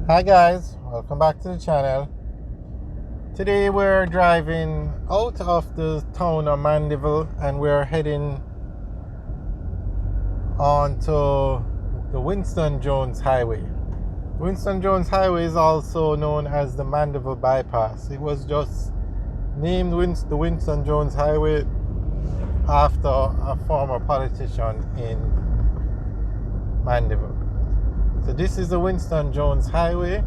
Hi guys, welcome back to the channel. Today we're driving out of the town of Mandeville and we're heading on to the Winston Jones Highway. Winston Jones Highway is also known as the Mandeville Bypass. It was just named the Winston Jones Highway after a former politician in Mandeville. So this is the Winston Jones Highway.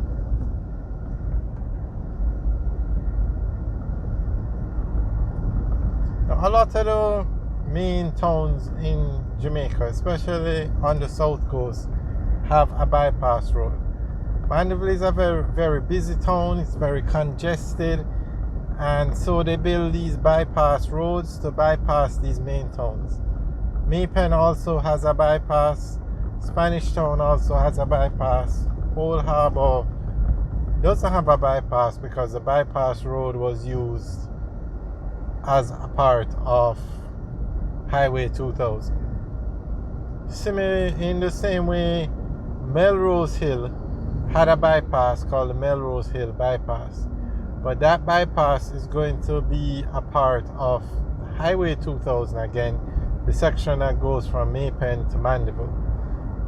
Now, a lot of the main towns in Jamaica, especially on the south coast, have a bypass road. Mandeville is a very, very busy town. It's very congested, and so they build these bypass roads to bypass these main towns. Maypen also has a bypass. Spanish Town also has a bypass. Old Harbor doesn't have a bypass because the bypass road was used as a part of Highway 2000. Similarly, in the same way, Melrose Hill had a bypass called the Melrose Hill Bypass. But that bypass is going to be a part of Highway 2000 again, the section that goes from Maypen to Mandeville.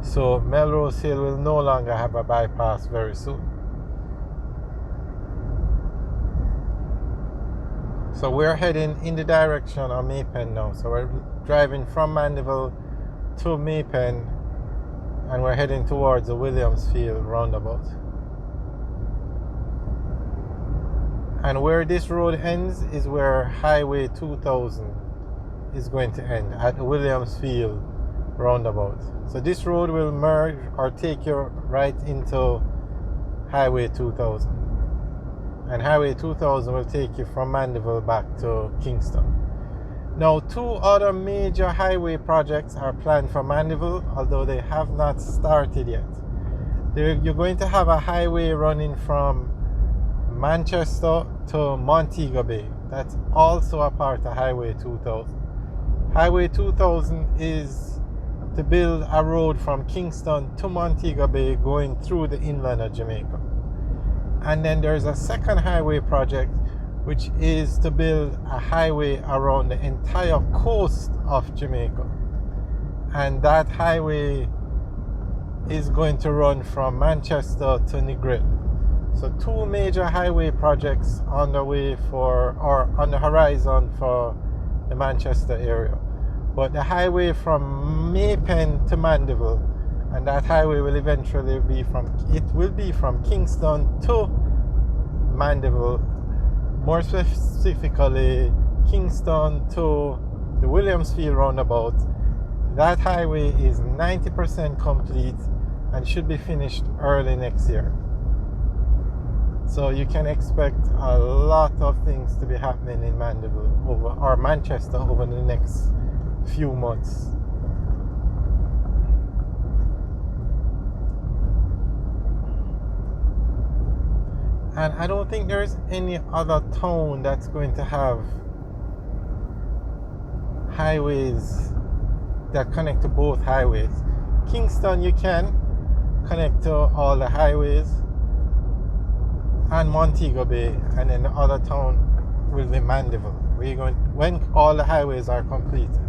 So Melrose Hill will no longer have a bypass very soon. So we're heading in the direction of Maypen now. So we're driving from Mandeville to Maypen and we're heading towards the Williamsfield roundabout. And where this road ends is where Highway 2000 is going to end, at the Williamsfield roundabout. So this road will merge or take you right into Highway 2000. And Highway 2000 will take you from Mandeville back to Kingston. Now, two other major highway projects are planned for Mandeville, although they have not started yet. You're going to have a highway running from Manchester to Montego Bay. That's also a part of Highway 2000. Highway 2000 is to build a road from Kingston to Montego Bay going through the inland of Jamaica. And then there's a second highway project which is to build a highway around the entire coast of Jamaica. And that highway is going to run from Manchester to Negril. So two major highway projects on the way on the horizon for the Manchester area. But the highway from Maypen to Mandeville, and that highway will eventually be from Kingston to Mandeville, more specifically Kingston to the Williamsfield roundabout. That highway is 90% complete and should be finished early next year. So you can expect a lot of things to be happening in Mandeville or Manchester over the next few months. And I don't think there's any other town that's going to have highways that connect to both highways. Kingston, you can connect to all the highways, and Montego Bay, and then the other town will be Mandeville, where you're going when all the highways are completed.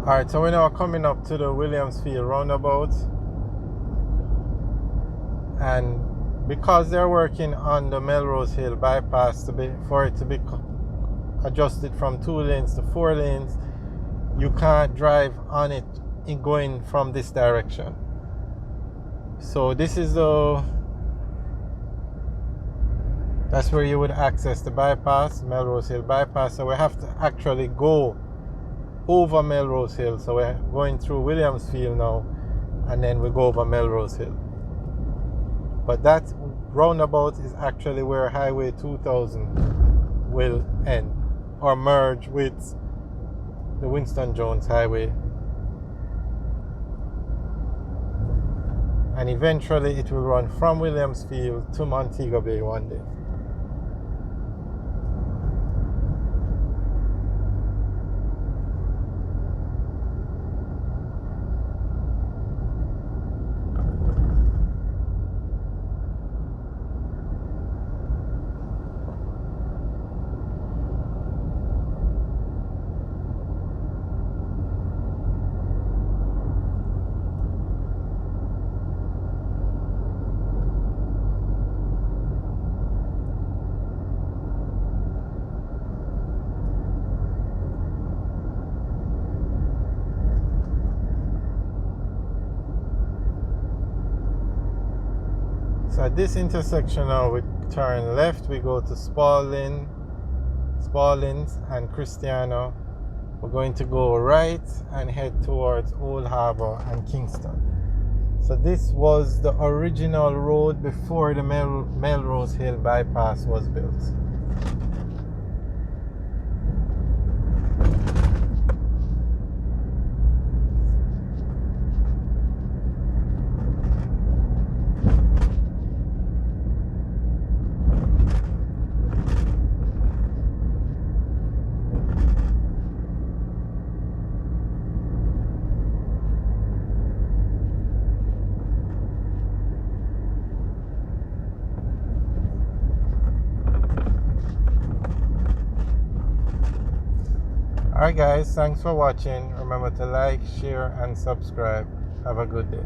Alright, so we're now coming up to the Williamsfield roundabout, and because they're working on the Melrose Hill bypass for it to be adjusted from 2 lanes to 4 lanes, you can't drive on it in going from this direction. So this is that's where you would access the bypass, Melrose Hill bypass. So we have to actually go over Melrose Hill. So we're going through Williamsfield now, and then we go over Melrose Hill. But that roundabout is actually where Highway 2000 will end or merge with the Winston Jones Highway. And eventually it will run from Williamsfield to Montego Bay one day. So at this intersection now, we turn left, we go to Spaldings and Cristiano. We're going to go right and head towards Old Harbour and Kingston. So this was the original road before the Melrose Hill bypass was built. Alright guys, thanks for watching. Remember to like, share and subscribe. Have a good day.